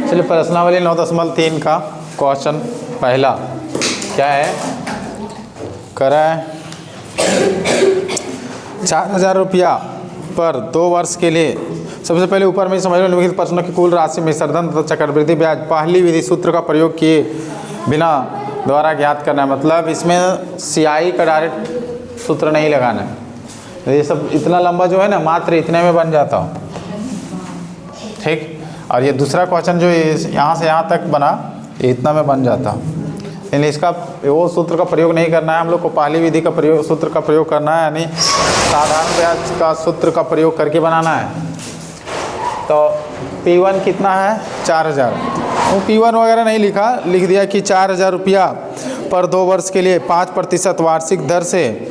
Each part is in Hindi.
चलिए प्रश्नावली 9.3 का क्वेश्चन पहला क्या है, करा है 4,000 रुपया पर 2 वर्ष के लिए। सबसे पहले ऊपर में समझ लो निम्नलिखित प्रश्नों की कुल राशि में सरधन तथा चक्रवृद्धि ब्याज पहली विधि सूत्र का प्रयोग किए बिना द्वारा ज्ञात करना है। मतलब इसमें सियाई का डायरेक्ट सूत्र नहीं लगाना है। ये सब इतना लंबा जो है ना मात्र इतने में बन जाता हो, ठीक। और ये दूसरा क्वेश्चन जो यहाँ से यहाँ तक बना ये इतना में बन जाता, यानी इसका वो सूत्र का प्रयोग नहीं करना है हम लोग को, पहली विधि का प्रयोग सूत्र का प्रयोग करना है, यानी साधारण ब्याज का सूत्र का प्रयोग करके बनाना है। तो P1 कितना है 4,000, वो P1 वगैरह नहीं लिखा, लिख दिया कि 4,000 रुपया पर 2 वर्ष के लिए 5% वार्षिक दर से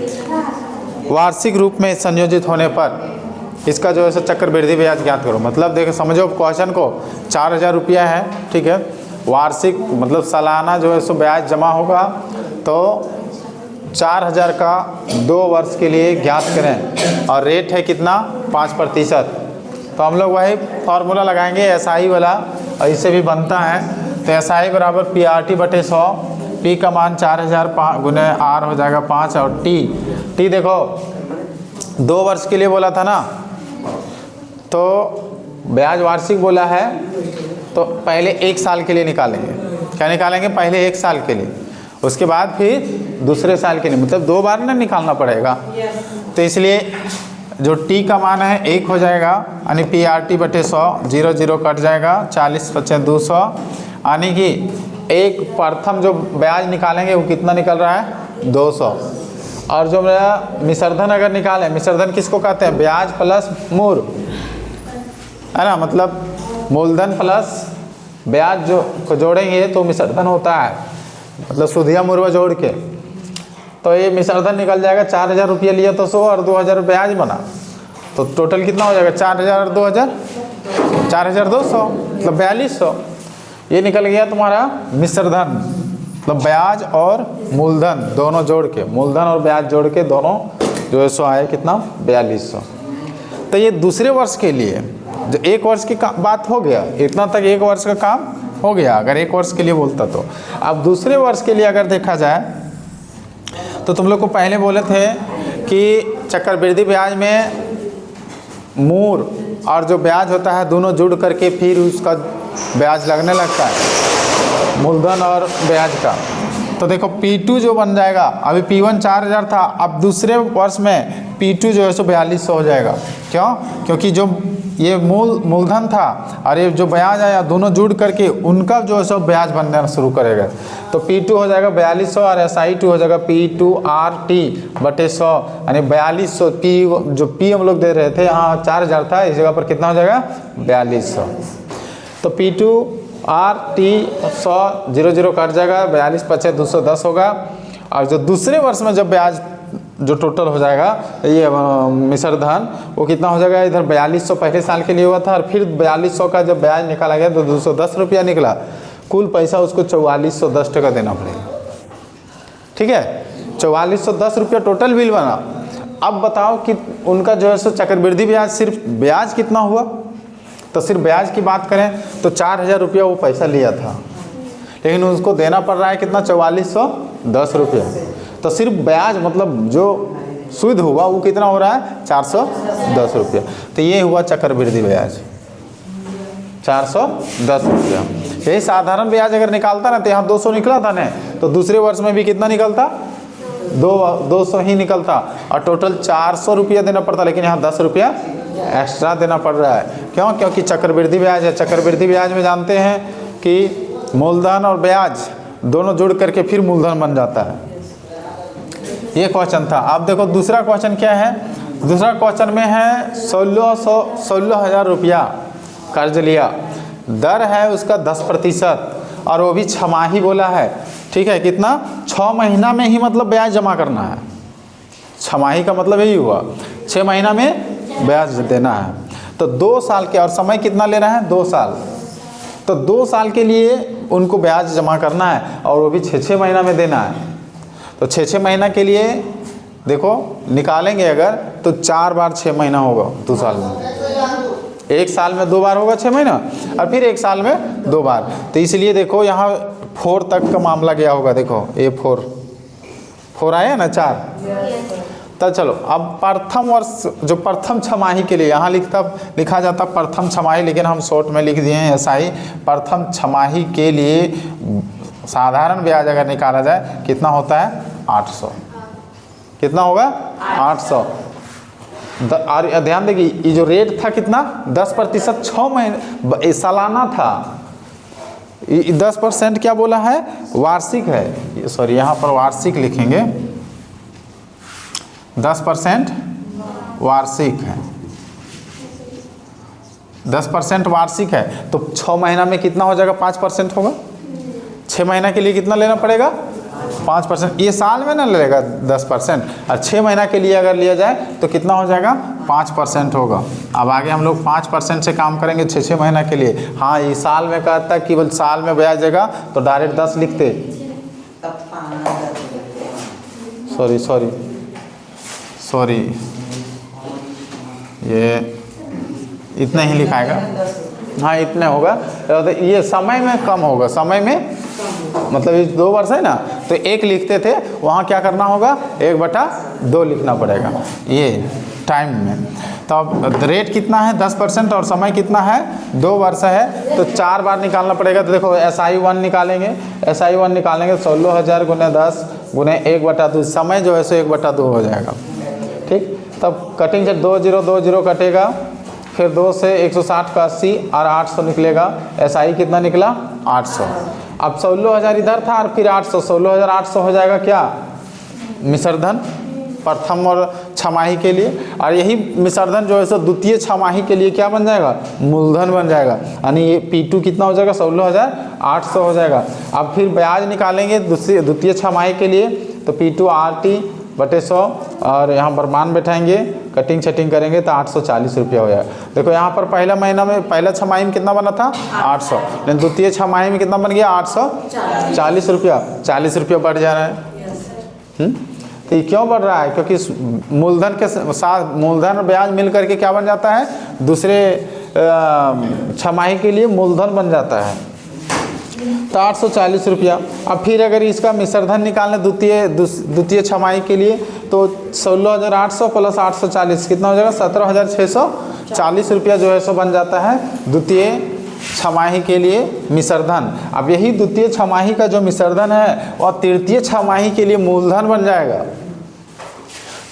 वार्षिक रूप में संयोजित होने पर इसका जो है सो चक्रवृद्धि ब्याज ज्ञात करो। मतलब देखो समझो क्वेश्चन को 4,000 रुपया है, ठीक है, वार्षिक मतलब सालाना जो है सो ब्याज जमा होगा, तो 4,000 का 2 वर्ष के लिए ज्ञात करें और रेट है कितना 5%। तो हम लोग वही फार्मूला लगाएंगे SI वाला, और इससे भी बनता है। तो SI बराबर PRT/100, P का मान 4,000 गुने R हो जाएगा 5 और T देखो 2 वर्ष के लिए बोला था ना, तो ब्याज वार्षिक बोला है, तो पहले 1 साल के लिए निकालेंगे। क्या निकालेंगे? पहले 1 साल के लिए, उसके बाद फिर दूसरे साल के लिए, मतलब 2 बार ना निकालना पड़ेगा। तो इसलिए जो T का मान है 1 हो जाएगा, यानी PRT/100, 0 0 कट जाएगा, 40 × 200, यानी कि एक प्रथम जो ब्याज निकालेंगे वो कितना निकल रहा है 200। और जो मेरा मिश्रधन अगर निकालें, मिश्रधन किसको कहते हैं? ब्याज प्लस मूर, है ना, मतलब मूलधन प्लस ब्याज जो को जोड़ेंगे तो मिश्रधन होता है, मतलब सुधिया मुर्वा जोड़ के। तो ये मिश्रधन निकल जाएगा। 4,000 रुपये लिया तो 100 और 2,000 ब्याज बना, तो टोटल कितना हो जाएगा? 4,000 और 2,000 4,200, मतलब 4,200। ये निकल गया तुम्हारा मिश्रधन, मतलब ब्याज और मूलधन दोनों जोड़ के, मूलधन और ब्याज जोड़ के दोनों जो है सो आए कितना 4,200। तो ये दूसरे वर्ष के लिए, जो 1 वर्ष की बात हो गया, इतना तक 1 वर्ष का काम हो गया अगर 1 वर्ष के लिए बोलता तो। अब दूसरे वर्ष के लिए अगर देखा जाए तो तुम लोग को पहले बोले थे कि चक्रवृद्धि ब्याज में मूर और जो ब्याज होता है दोनों जुड़ करके फिर उसका ब्याज लगने लगता है, मूलधन और ब्याज का। तो देखो P2 जो बन जाएगा, अभी P1 4,000 था, अब दूसरे वर्ष में P2 जो है सो 4,200 हो जाएगा। क्यों? क्योंकि जो ये मूलधन था और ये जो ब्याज आया दोनों जुड़ करके उनका जो है सो ब्याज बनना शुरू करेगा। तो P2 हो जाएगा 4,200 और SI2 हो जाएगा P2RT/100, यानी 4,200। P जो P हम लोग दे रहे थे यहाँ 4,000 था, इस जगह पर कितना हो जाएगा 4,200। तो P2RT/100 0 0 कट जाएगा, 42 × 210 होगा। और जो दूसरे वर्ष में जब ब्याज जो टोटल हो जाएगा ये मिश्रधन, वो कितना हो जाएगा? इधर 4,200 पहले साल के लिए हुआ था और फिर 4,200 का जब ब्याज निकाला गया तो 210 रुपया निकला। कुल पैसा उसको 4,410 टका देना पड़ेगा, ठीक है। 4,410 रुपया टोटल बिल बना। अब बताओ कि उनका जो है सो चक्रवृद्धि ब्याज, सिर्फ ब्याज कितना हुआ? तो सिर्फ ब्याज की बात करें तो 4,000 रुपया वो पैसा लिया था, लेकिन उसको देना पड़ रहा है कितना 4,410 रुपया। तो सिर्फ ब्याज मतलब जो सूद हुआ वो कितना हो रहा है 410 रुपया। तो ये हुआ चक्रवृद्धि ब्याज 410 रुपया। यही साधारण ब्याज अगर निकालता ना तो यहाँ 200 निकला था ना, तो दूसरे वर्ष में भी कितना निकलता 200 ही निकलता और टोटल 400 रुपया देना पड़ता, लेकिन यहाँ 10 रुपया एक्स्ट्रा देना पड़ रहा है। क्यों? क्योंकि चक्रवृद्धि ब्याज है। चक्रवृद्धि ब्याज में जानते हैं कि मूलधन और ब्याज दोनों जुड़ करके फिर मूलधन बन जाता है। ये क्वेश्चन था। अब देखो दूसरा क्वेश्चन क्या है। दूसरा क्वेश्चन में है 16,000 रुपया कर्ज लिया, दर है उसका 10% और वो भी 6 माही बोला है, ठीक है। कितना? 6 महीना में ही मतलब ब्याज जमा करना है। 6 माही का मतलब यही हुआ 6 महीना में ब्याज देना है। तो 2 साल के, और समय कितना लेना है 2 साल। तो 2 साल के लिए उनको ब्याज जमा करना है और वो भी 6 महीना में देना है। तो 6 महीना के लिए देखो निकालेंगे अगर तो 4 बार 6 महीना होगा 2 साल में, एक साल में 2 बार होगा 6 महीना, और फिर एक साल में 2 बार। तो इसलिए देखो यहाँ 4 तक का मामला गया होगा। देखो ये 4 आया ना 4। तो चलो अब प्रथम वर्ष जो प्रथम छमाही के लिए यहाँ लिखा जाता प्रथम छमाही, लेकिन हम शॉर्ट में लिख दिए हैं ऐसा ही। प्रथम छमाही के लिए साधारण ब्याज अगर निकाला जाए कितना होता है 800। कितना होगा 800। और ध्यान देखिए ये जो रेट था कितना 10%, 6 महीने सालाना था। 10% क्या बोला है वार्षिक है, सॉरी यहाँ पर वार्षिक लिखेंगे, 10% वार्षिक है, 10% वार्षिक है। तो 6 महीना में कितना हो जाएगा 5% होगा। 6 महीना के लिए कितना लेना पड़ेगा 5%। ये साल में ना लेगा 10%, और 6 महीना के लिए अगर लिया जाए तो कितना हो जाएगा 5% होगा। अब आगे हम लोग 5% से काम करेंगे 6 महीना के लिए। हाँ ये साल में कहता है कि बोल साल में ब्याज देगा तो डायरेक्ट 10 लिखते, सॉरी ये इतना ही लिखाएगा। हाँ इतने होगा, तो ये समय में कम होगा, समय में मतलब ये 2 वर्ष है ना, तो 1 लिखते थे, वहाँ क्या करना होगा 1/2 लिखना पड़ेगा ये टाइम में। तो अब रेट कितना है 10% और समय कितना है 2 वर्ष है, तो 4 बार निकालना पड़ेगा। तो देखो SI1 निकालेंगे, SI1 निकालेंगे 16,000 × 10 × 1/2, समय जो है सो 1/2 हो जाएगा। ठीक, तब कटिंग से 2020 कटेगा, फिर 2 से 160 का 80 और 800 निकलेगा। SI कितना निकला 800। अब 16,000 इधर था और फिर 800, 16,800 हो जाएगा क्या मिश्रधन प्रथम और छमाही के लिए। और यही मिश्रधन जो है सो द्वितीय छमाही के लिए क्या बन जाएगा मूलधन बन जाएगा, यानी ये P2 कितना हो जाएगा 16,800 हो जाएगा। अब फिर ब्याज निकालेंगे द्वितीय छमाही के लिए, तो P2 RT/100 और यहाँ पर मान बैठाएंगे, कटिंग छटिंग करेंगे तो 840 रुपया हो जाएगा। देखो यहाँ पर पहला महीना में पहला छमाही में कितना बना था 800, लेकिन द्वितीय छमाही में कितना बन गया 840 रुपया। 40 रुपया बढ़ जा रहा है। तो ये क्यों बढ़ रहा है, क्योंकि मूलधन के साथ मूलधन और ब्याज मिल करके क्या बन जाता है दूसरे छमाही के लिए मूलधन बन जाता है, तो 840 रुपया। अब फिर अगर इसका मिश्रधन निकालने द्वितीय छमाही के लिए, तो 16,800 + 840 कितना हो जाएगा 17,640 रुपया जो है सो बन जाता है द्वितीय छमाही के लिए मिश्रधन। अब यही द्वितीय छमाही का जो मिश्रधन है वह तृतीय छमाही के लिए मूलधन बन जाएगा।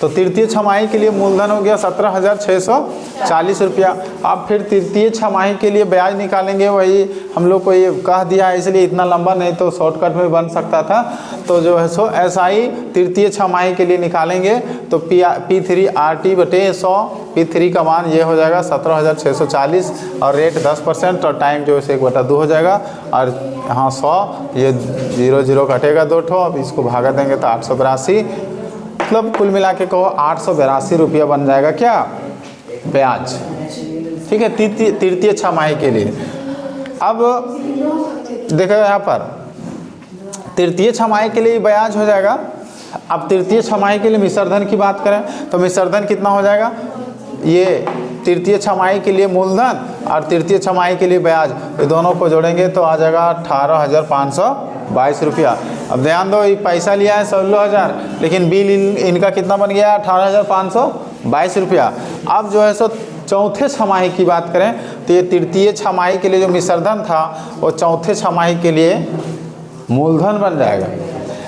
तो तृतीय छमाही के लिए मूलधन हो गया 17,640 रुपया। अब फिर तृतीय छमाही के लिए ब्याज निकालेंगे, वही हम लोग को ये कह दिया है इसलिए इतना लंबा नहीं तो शॉर्टकट में बन सकता था। तो जो है सो SI तृतीय छमाही के लिए निकालेंगे तो P3 RT/100, P3 का मान ये हो जाएगा 17,640 और रेट 10% और टाइम जो है 1/2 हो जाएगा। और यहाँ 100 ये 0 कटेगा 2 ठो, अब इसको भागा देंगे तो 882, मतलब कुल मिला के कहो 882 रुपया बन जाएगा क्या ब्याज। ठीक है तृतीय छमाही के लिए। अब देखो यहाँ पर तृतीय छमाही के लिए ब्याज हो जाएगा। अब तृतीय छमाही के लिए मिश्रधन की बात करें तो मिश्रधन कितना हो जाएगा, ये तृतीय छमाही के लिए मूलधन और तृतीय छमाही के लिए ब्याज, ये दोनों को जोड़ेंगे तो आ जाएगा 18,522 रुपया। अब ध्यान दो ये पैसा लिया है 16,000, लेकिन बिल इनका कितना बन गया 18,522 रुपया। अब जो है सो चौथे छमाही की बात करें तो ये तृतीय छमाही के लिए जो मिश्रधन था वो चौथे छमाही के लिए मूलधन बन जाएगा।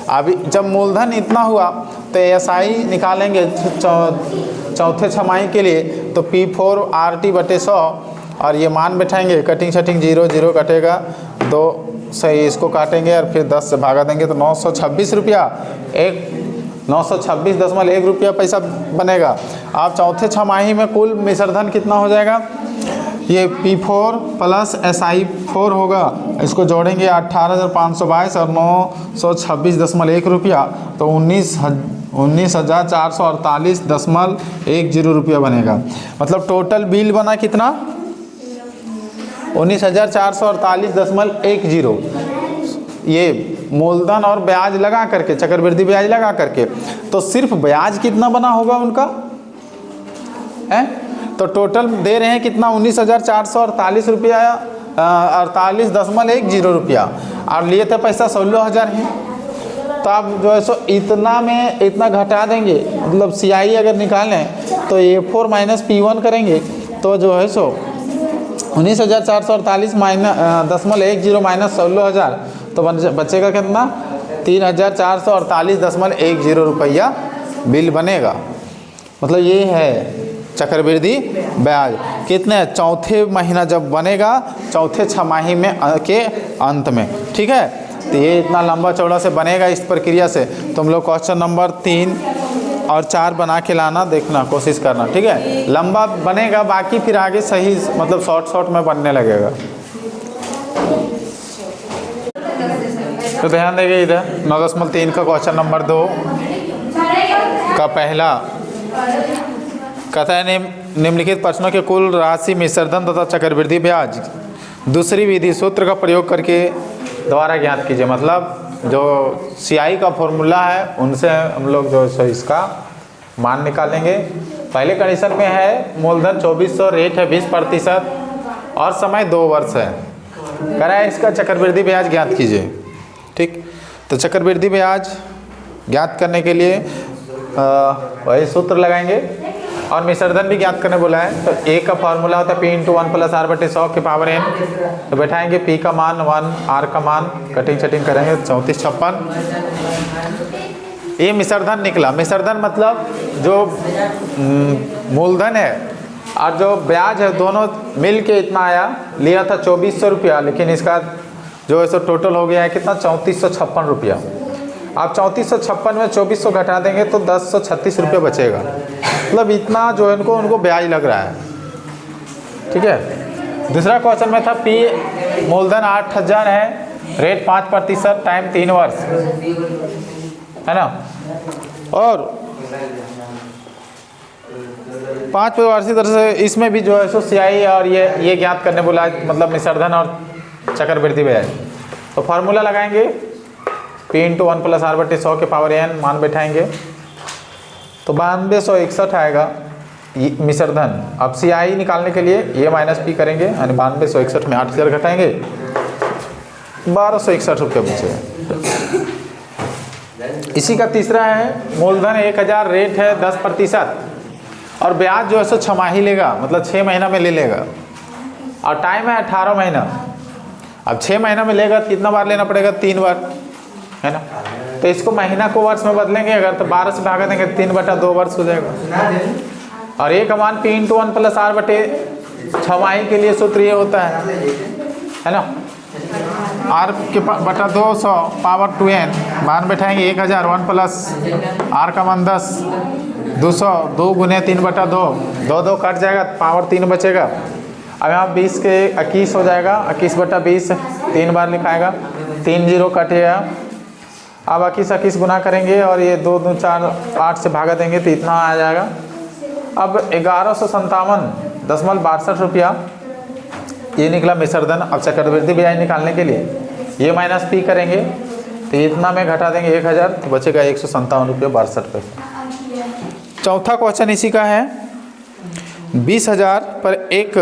अभी जब मूलधन इतना हुआ तो SI निकालेंगे चौथे छमाही के लिए, तो P4 RT/100 और ये मान बैठाएंगे, कटिंग शटिंग 0 कटेगा, 2 से इसको काटेंगे और फिर 10 से भागा देंगे तो 926 रुपया, 926.1 रुपया पैसा बनेगा। आप चौथे छमाही में कुल मिश्रधन कितना हो जाएगा, ये P4 + SI4 होगा, इसको जोड़ेंगे 18,522 और 926.1 रुपया, तो 19,448.10 रुपया बनेगा। मतलब टोटल बिल बना कितना 19,448.10, ये मूलधन और ब्याज लगा करके, चक्रवृद्धि ब्याज लगा करके। तो सिर्फ ब्याज कितना बना होगा उनका है तो टोटल दे रहे हैं कितना 19,448 रुपया 48.10 रुपया, और लिए थे पैसा 16,000 ही। तो आप जो है सो इतना में इतना घटा देंगे, मतलब CI अगर निकालें तो A4 माइनस P1 करेंगे तो जो है सो 19,448 .10 माइनस 16,000, तो बचेगा कितना 3,448.10 रुपया बिल बनेगा। मतलब ये है चक्रवृद्धि ब्याज। कितने चौथे महीना जब बनेगा, चौथे छमाही में के अंत में, ठीक है। तो ये इतना लंबा चौड़ा से बनेगा इस प्रक्रिया से। तुम लोग क्वेश्चन नंबर 3 और 4 बना के लाना, देखना, कोशिश करना, ठीक है। लंबा बनेगा, बाकी फिर आगे सही मतलब शॉर्ट में बनने लगेगा। तो ध्यान देंगे इधर 9.3 का क्वेश्चन नंबर 2 का पहला कहता है निम्नलिखित प्रश्नों के कुल राशि मिश्रधन तथा चक्रवृद्धि ब्याज दूसरी विधि सूत्र का प्रयोग करके द्वारा ज्ञात कीजिए। मतलब जो CI का फॉर्मूला है उनसे हम लोग जो सो इसका मान निकालेंगे। पहले कंडीशन में है मूलधन 2400, रेट है 20% और समय 2 वर्ष है। कह रहा है इसका चक्रवृद्धि ब्याज ज्ञात कीजिए, ठीक। तो चक्रवृद्धि ब्याज ज्ञात करने के लिए वही सूत्र लगाएंगे और मिश्रधन भी ज्ञात करने बोला है। तो A का फार्मूला होता है P × 1 + R/100 की पावर n। तो बैठाएंगे P का मान 1, R का मान कटिंग चटिंग करेंगे 3456। ये मिश्रधन निकला। मिश्रधन मतलब जो मूलधन है और जो ब्याज है दोनों मिल के इतना आया। लिया था 2400 रुपया, लेकिन इसका जो है सो टोटल हो गया है कितना 3456 रुपया। आप 3456 में 2400 घटा देंगे तो 1036 रुपये बचेगा। मतलब इतना जो है उनको ब्याज लग रहा है, ठीक है। दूसरा क्वेश्चन में था P मूलधन 8000 है, रेट 5%, टाइम 3 वर्ष है ना, और 5 वार्षिक दर से इसमें भी जो है सो CI और ये ज्ञात करने बोला है, मतलब मिश्रधन और चक्रवृद्धि ब्याज। तो फार्मूला लगाएंगे P × 1 + R/100 के पावर n, मान बैठाएंगे तो 9261 आएगा मिश्रधन। अब CI निकालने के लिए ये माइनस P करेंगे, यानी 9261 में 8000 घटाएंगे 1261 रुपये बचेगा। इसी का तीसरा है मूलधन 1000, रेट है 10% और ब्याज जो है सो 6 माही लेगा, मतलब 6 महीना में ले लेगा और टाइम है 18 महीना। अब 6 महीना में लेगा तो कितना बार लेना पड़ेगा 3 बार, है ना। तो इसको महीना को वर्ष में बदलेंगे अगर तो 12 से भागा देंगे 3/2 वर्ष हो जाएगा। और A का मान P × 1 + R/6 माही के लिए सूत्र ये होता है ना, R के बटा 200 पावर 2n, मान बैठाएंगे 1000, 1 + R का मान 10, 200, 2 × 3/2, 2 कट जाएगा पावर 3 बचेगा। अब यहाँ 20 के 21 हो जाएगा, 21/20 3 बार लिखाएगा, 3 0 कटेगा। अब 21 गुना करेंगे और ये 2 2 4 8 से भागा देंगे तो इतना आ जाएगा। अब 1157.62 रुपया ये निकला मिश्रधन। अब चक्रवृद्धि ब्याज निकालने के लिए ये माइनस P करेंगे तो इतना में घटा देंगे 1000 तो बचेगा 157 रुपये 62 पैसे। चौथा क्वेश्चन इसी का है 20,000 पर 1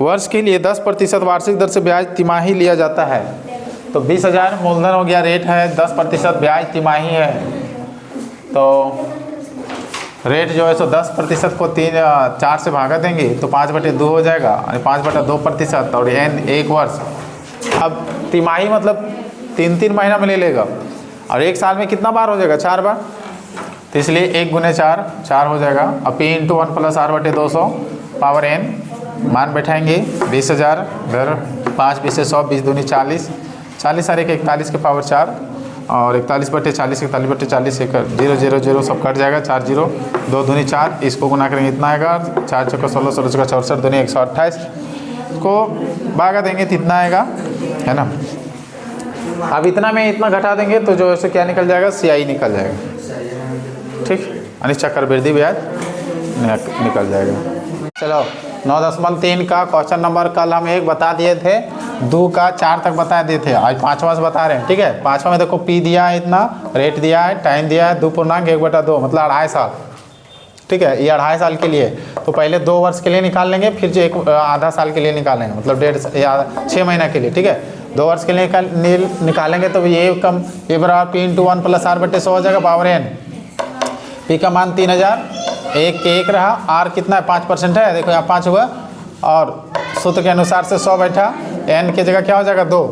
वर्ष के लिए 10% वार्षिक दर से ब्याज तिमाही लिया जाता है। तो 20,000 मूलधन हो गया, रेट है 10%, ब्याज तिमाही है। तो रेट जो है सो 10% को 4 से भागा देंगे तो 5/2 हो जाएगा, यानी 5/2% और n 1 वर्ष। अब तिमाही मतलब 3 महीना में ले लेगा और 1 साल में कितना बार हो जाएगा 4 बार, तो इसलिए 1 × 4 4 हो जाएगा। अब P × 1 + R/200 पावर n, मान बैठाएंगे 20,000 इधर 5 20 100, 20 दूनी 40, 40 और 1 41 के पावर 4 और 41/40, 41/40, 0 0 0 सब कट जाएगा, 4 0, 2 दूनी 4, इसको गुना करेंगे इतना आएगा, 4 चौका 16, 16 चौका 64, दूनी 128, इसको भागा देंगे तो इतना आएगा, है ना। अब इतना में इतना घटा देंगे तो जो है क्या निकल जाएगा CI निकल जाएगा, ठीक, यानी चक्रवृद्धि ब्याज निकल जाएगा। चलो 9.3 का क्वेश्चन नंबर कल हम 1 बता दिए थे, 2 का 4 तक बता दिए थे, आज 5वां से बता रहे हैं, ठीक है। 5वां में देखो P दिया है इतना, रेट दिया है, टाइम दिया है 2.1/2 मतलब 2.5 साल। ठीक है, ये 2.5 साल के लिए। तो पहले 2 वर्ष के लिए निकाल लेंगे, फिर जो एक आधा साल के लिए निकालेंगे, मतलब 6 महीना के लिए। ठीक है, 2 वर्ष के लिए निकालेंगे तो ये कम, ये बराबर P × 1 + R/100 हो जाएगा पावर n। P का मान 3000, 1 के 1 रहा, R कितना है 5% है, देखो यहाँ 5 हुआ, और सूत्र के अनुसार से 100 बैठा, n की जगह क्या हो जाएगा 2।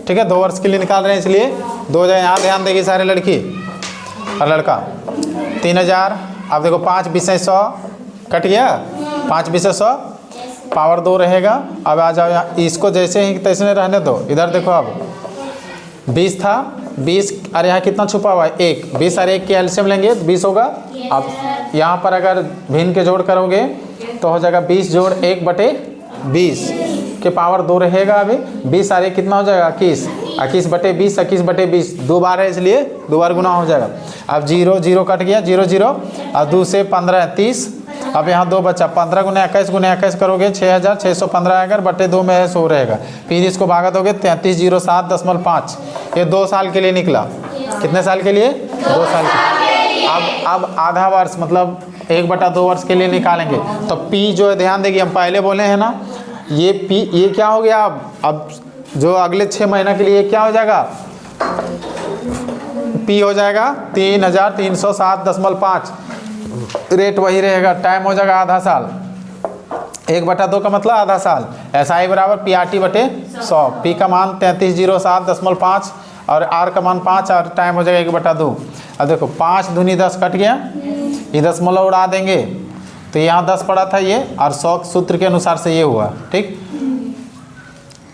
ठीक है, 2 वर्ष के लिए निकाल रहे हैं इसलिए 2 जगह। यहाँ ध्यान देगी सारे लड़की और लड़का। 3000, अब देखो 5 × 100 कट गया, 5 × 100 पावर 2 रहेगा। अब आ जाओ यहाँ, इसको जैसे ही तैसे रहने दो। इधर देखो अब 20 था, 20 और यहाँ कितना छुपा हुआ है 1, 20 और 1 के एलसीएम लेंगे 20 होगा। अब यहाँ पर अगर भिन्न के जोड़ करोगे तो हो जाएगा 20 + 1/20 के पावर 2 रहेगा। अभी 20 और 1 कितना हो जाएगा 21, 21/20, 21/20 2 बार है इसलिए 2 बार गुना हो जाएगा। अब 0 0 कट गया, 0 0 और 2 से 15 30। अब यहाँ 2 बचा, 15 × 21 × 21 करोगे 6615 अगर बटे 2 में है 100 रहेगा। फिर इसको भागा दोगे 3307.5। ये 2 साल के लिए निकला। कितने साल के लिए? 2 साल के। अब आधा वर्ष मतलब 1/2 वर्ष के लिए निकालेंगे तो P जो है ध्यान देगी, हम पहले बोले हैं ना, ये P ये क्या हो गया। अब जो अगले 6 महीना के लिए क्या हो जाएगा, P हो जाएगा 3307.5। रेट वही रहेगा, टाइम हो जाएगा आधा साल। 1/2 का मतलब आधा साल। SI बराबर PRT/100। P का मान 3307.5 और R का मान 5 और टाइम हो जाएगा 1/2। अब देखो 5 दूनी 10 कट गया, ये दशमलव उड़ा देंगे तो यहाँ 10 पड़ा था ये, और 100 सूत्र के अनुसार से ये हुआ। ठीक,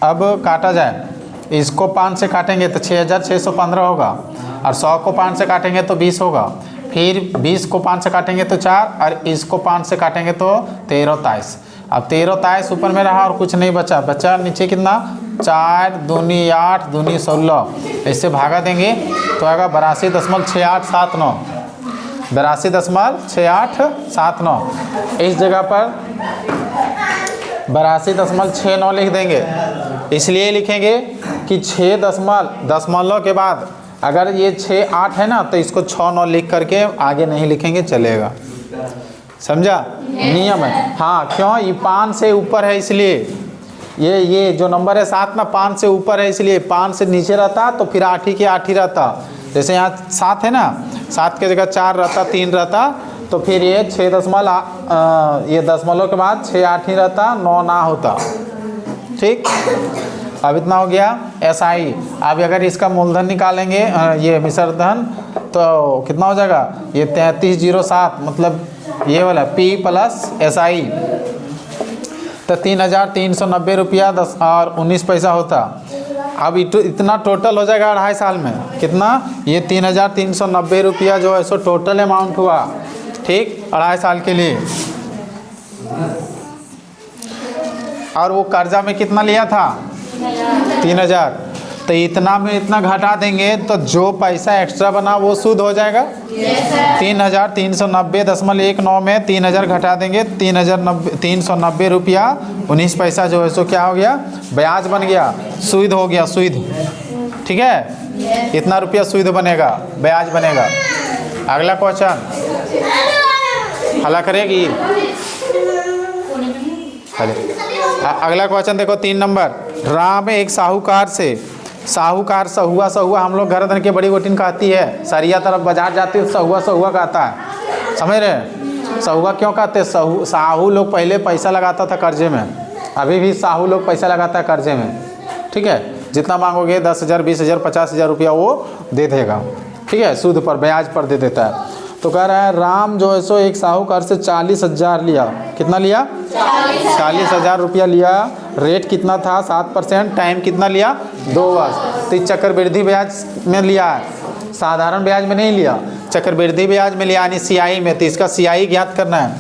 अब काटा जाए, इसको 5 से काटेंगे तो 6615 होगा, और 100 को 5 से काटेंगे तो 20 होगा, फिर 20 को 5 से काटेंगे तो 4, और इसको 5 से काटेंगे तो 13 23। अब 13 23 ऊपर में रहा और कुछ नहीं बचा, बचा नीचे कितना 4 दूनी 8 दूनी 16। इससे भागा देंगे तो आएगा 82.6879, 82.6879। इस जगह पर 82.69 लिख देंगे। इसलिए लिखेंगे कि 6 दशमलव के बाद अगर ये 6 8 है ना तो इसको 6 9 लिख करके आगे नहीं लिखेंगे, चलेगा। समझा? नियम है। हाँ, क्यों? ये 5 से ऊपर है इसलिए ये जो नंबर है 7 ना 5 से ऊपर है, इसलिए 5 से नीचे रहता तो फिर 8 ही के 8 ही रहता। जैसे यहाँ 7 है ना, 7 की जगह 4 रहता, 3 रहता, तो फिर ये 6 दशमलव के बाद 6 8 ही रहता, 9 ना होता। ठीक, अब इतना हो गया SI। अब अगर इसका मूलधन निकालेंगे, ये मिश्र धन, तो कितना हो जाएगा, ये 3307 मतलब ये वाला P + SI, तो 3390 रुपया 10 और 19 पैसा होता। अब इतना टोटल हो जाएगा 2.5 साल में। कितना? ये 3390 रुपया जो है सो टोटल अमाउंट हुआ। ठीक, 2.5 साल के लिए। और वो कर्जा में कितना लिया था 3000, तो इतना में इतना घटा देंगे तो जो पैसा एक्स्ट्रा बना वो सूद हो जाएगा। 3390.19 में 3000 घटा देंगे, 390 रुपया 19 पैसा जो है सो क्या हो गया, ब्याज बन गया, सूद हो गया, सूद। ठीक है, इतना रुपया सूद बनेगा, ब्याज बनेगा। अगला क्वेश्चन हला करेगी। अगला क्वेश्चन देखो 3 नंबर। राम एक साहूकार सहुआ हम लोग गर्दन के बड़ी गोटिन कहती है, सरिया तरफ बाजार जाती है सहुआ कहता है। समझ रहे? सहुआ क्यों कहते हैं? साहू लोग पहले पैसा लगाता था कर्जे में, अभी भी साहू लोग पैसा लगाता है कर्जे में। ठीक है, जितना मांगोगे 10,000 20,000 50,000 रुपया वो दे देगा। ठीक है, सूद पर ब्याज पर दे देता है। तो कह रहा है राम जो है सो एक साहूकार से 40,000 लिया। कितना लिया? 40,000 रुपया लिया। रेट कितना था? 7%। टाइम कितना लिया? 2 वर्ष। तो चक्रवृद्धि ब्याज में लिया है, साधारण ब्याज में नहीं लिया, चक्रवृद्धि ब्याज में लिया, यानी CI में। तो इसका CI ज्ञात करना है।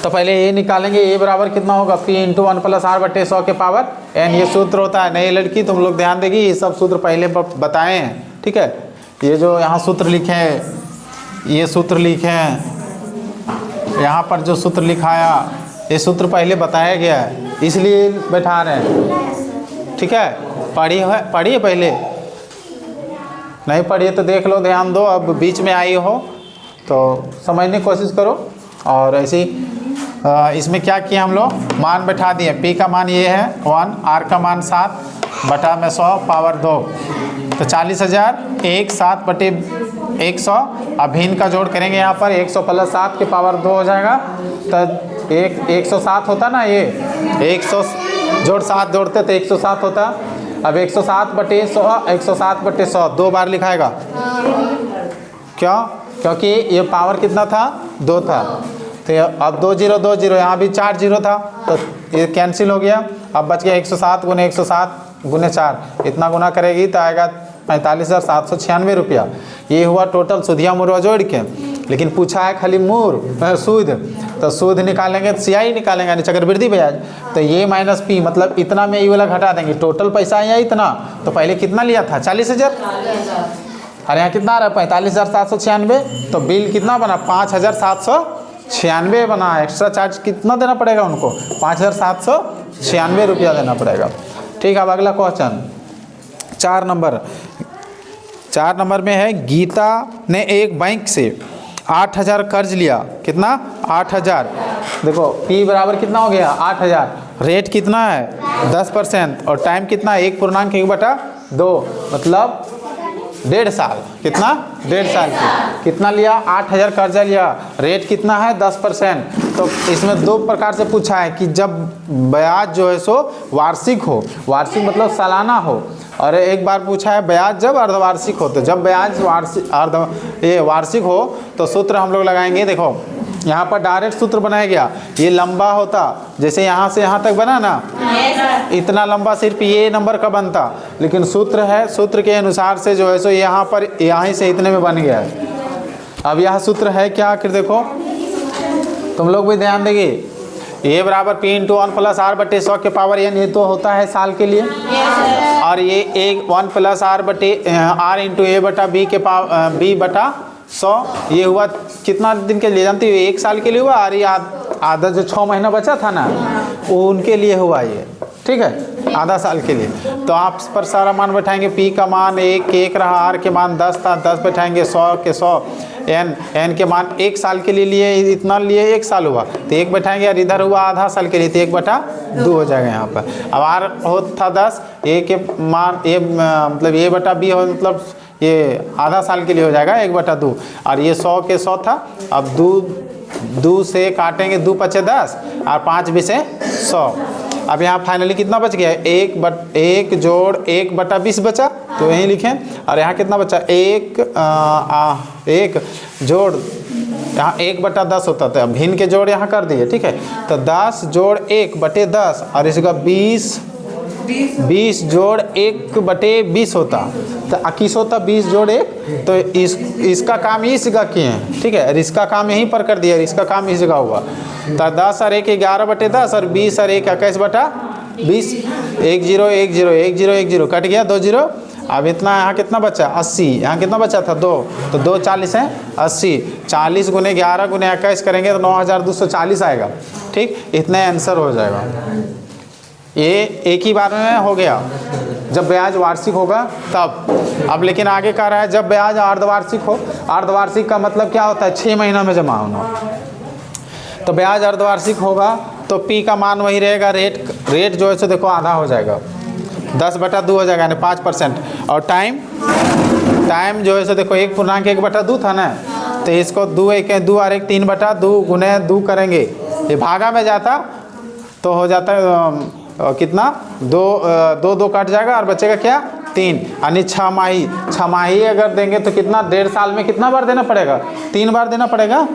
तो पहले ये निकालेंगे, ए बराबर कितना होगा, P × 1 + R/100 के पावर n। ये सूत्र होता है। नई लड़की तुम लोग ध्यान देगी, ये सब सूत्र पहले बताए हैं। ठीक है, ये जो यहाँ सूत्र लिखे हैं, ये सूत्र लिखे हैं, यहाँ पर जो सूत्र लिखाया ये सूत्र पहले बताया गया है, इसलिए बैठा रहे हैं। ठीक है, पढ़िए पहले, नहीं पढ़िए तो देख लो, ध्यान दो। अब बीच में आई हो तो समझने की कोशिश करो। और ऐसे ही इसमें क्या किया हम लोग, मान बैठा दिए। P का मान ये है 1, R का मान 7 बटा में 100 पावर 2, तो 40,000 1 7 बटे 100। अब भिन्न का जोड़ करेंगे यहाँ पर 100 प्लस 7 के पावर 2 हो जाएगा, तो 107 होता ना, ये 100 जोड़ 7 जोड़ते तो 107 होता। अब 107 बटे 100, 107 बटे 100 2 बार लिखाएगा। क्यों? क्योंकि ये पावर कितना था, 2 था। तो अब 2 0 2 0, यहाँ भी 4 0 था, तो ये कैंसिल हो गया। अब बच गया 107 गुने 107 गुने 4, इतना गुना करेगी तो आएगा 45,796 रुपया। ये हुआ टोटल सुधिया मुरवा जोड़ के। लेकिन पूछा है खाली सूद, तो सूद निकालेंगे तो सियाई निकालेंगे यानी चक्रवृद्धि ब्याज। तो ये माइनस पी मतलब इतना में ये वाला घटा देंगे। टोटल पैसा आया इतना, तो पहले कितना लिया था 40,000, और यहाँ कितना आ रहा है 45,796। तो बिल कितना बना 5,796 बना। एक्स्ट्रा चार्ज कितना देना पड़ेगा उनको, 5,796 रुपया देना पड़ेगा। ठीक है, अब अगला क्वेश्चन 4 नंबर में है, गीता ने एक बैंक से 8,000 कर्ज लिया। कितना 8,000। देखो P बराबर कितना हो गया 8,000, रेट कितना है 10% और टाइम कितना 1/1/2 मतलब 1.5 साल। कितना 1.5 साल की कितना लिया 8,000 कर्जा लिया, रेट कितना है 10%। तो इसमें 2 प्रकार से पूछा है कि जब ब्याज जो है सो वार्षिक हो, वार्षिक मतलब सालाना हो, और एक बार पूछा है ब्याज जब अर्धवार्षिक हो। तो जब ब्याज वार्षिक हो तो सूत्र हम लोग लगाएंगे। देखो यहाँ पर डायरेक्ट सूत्र बनाया गया, ये लंबा होता जैसे यहाँ से यहाँ तक बना ना, इतना लंबा सिर्फ ये नंबर का बनता। लेकिन सूत्र है, सूत्र के अनुसार से जो है सो यहाँ पर यहाँ से इतने में बन गया है। अब यह सूत्र है क्या, आखिर देखो तुम लोग भी ध्यान देंगे। ये बराबर P × 1 + R बटे 100 के पावर n, ये तो होता है साल के लिए। और ये 1 + R बटे R × A बटा B के पावर B बटा 100, ये हुआ कितना दिन के लिए जानती हो, 1 साल के लिए हुआ। और ये आधा जो 6 महीना बचा था ना, वो उनके लिए हुआ ये। ठीक है, आधा साल के लिए। तो आप पर सारा मान बैठाएंगे। P का मान 1 रहा, R के मान 10 था, 10 बैठाएंगे 100 के 100, n के मान 1 साल के लिए इतना लिए 1 साल हुआ, तो 1 बैठाएंगे। और इधर हुआ आधा साल के लिए, तो 1/2 हो जाएगा यहाँ पर। अब R हो था 10, A के मान मतलब A बटा B हो, मतलब ये आधा साल के लिए हो जाएगा 1/2। और ये 100 के 100 था। अब 2 से काटेंगे, 2 × 5 = 10 और 5 × 20 = 100। अब यहाँ फाइनली कितना बच गया, 1 जोड़ 1/20 बचा, तो यहीं लिखें। और यहाँ कितना बचा 1 जोड़ यहाँ 1/10 होता था, भिन्न के जोड़ यहाँ कर दिए। ठीक है, तो 10 जोड़ 1/10 और इसका 20 जोड़ 1/20 होता, तो 21 होता। 20 जोड़ 1, तो इसका काम इस जगह किए हैं। ठीक है, और इसका काम यहीं पर कर दिया, इसका काम इस जगह हुआ। तो 10 और 1 11/10 और 20 और 1 21/20, 1 0 1 0 1 0 1 0 कट गया 2 0। अब इतना यहाँ कितना बचा 80, यहाँ कितना बचा था 2, तो 2 40 है 80, 40 × 11 × 21 करेंगे तो 9,240 आएगा। ठीक, इतना आंसर हो जाएगा। ये एक ही बार में हो गया जब ब्याज वार्षिक होगा तब। अब लेकिन आगे कह रहा है जब ब्याज अर्धवार्षिक हो। अर्धवार्षिक का मतलब क्या होता है, 6 महीना में जमा होना। तो ब्याज अर्धवार्षिक होगा तो P का मान वही रहेगा, रेट जो है सो देखो आधा हो जाएगा, 10/2 हो जाएगा यानी 5%। और टाइम जो है सो देखो 1/1/2 था ना, तो इसको 2 और 1 3/2 गुने 2 करेंगे, ये भागा में जाता तो हो जाता है कितना 2 कट जाएगा और बचेगा क्या 3, यानी 6 माही अगर देंगे तो कितना 1.5 साल में कितना बार देना पड़ेगा, 3 बार देना पड़ेगा।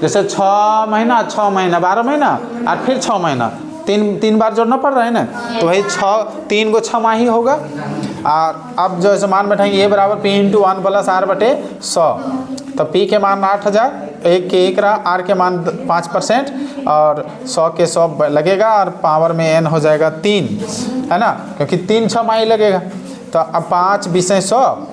जैसे 6 महीना 12 महीना और फिर 6 महीना, 3 बार जोड़ना पड़ रहा है ना, तो वही 3 को 6 माही होगा। और अब जो है मान बैठाएंगे ये बराबर P × 1 + R बटे 100। तो P के मान 8,000, 1 के 1 रहा, R के मान 5% और 100 के 100 लगेगा और पावर में n हो जाएगा 3, है ना, क्योंकि 3 6 माही लगेगा। तो अब 5 20 100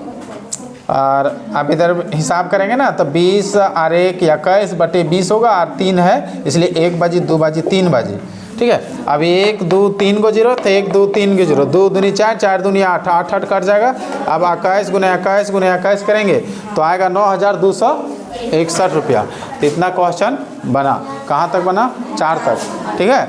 और अब इधर हिसाब करेंगे ना, तो 20 और 1 21/20 होगा और 3 है इसलिए 1 बाजी 2 बाजी 3 बाजी। ठीक है, अब 1 2 3 को 0 तो 1 2 3 के 0, 2 दूनी 4 4 दूनी 8 8 8 कट जाएगा। अब 21 × 21 × 21 करेंगे तो आएगा 9,240 61 रुपया। तो इतना क्वेश्चन बना, कहाँ तक बना? 4 तक, ठीक है।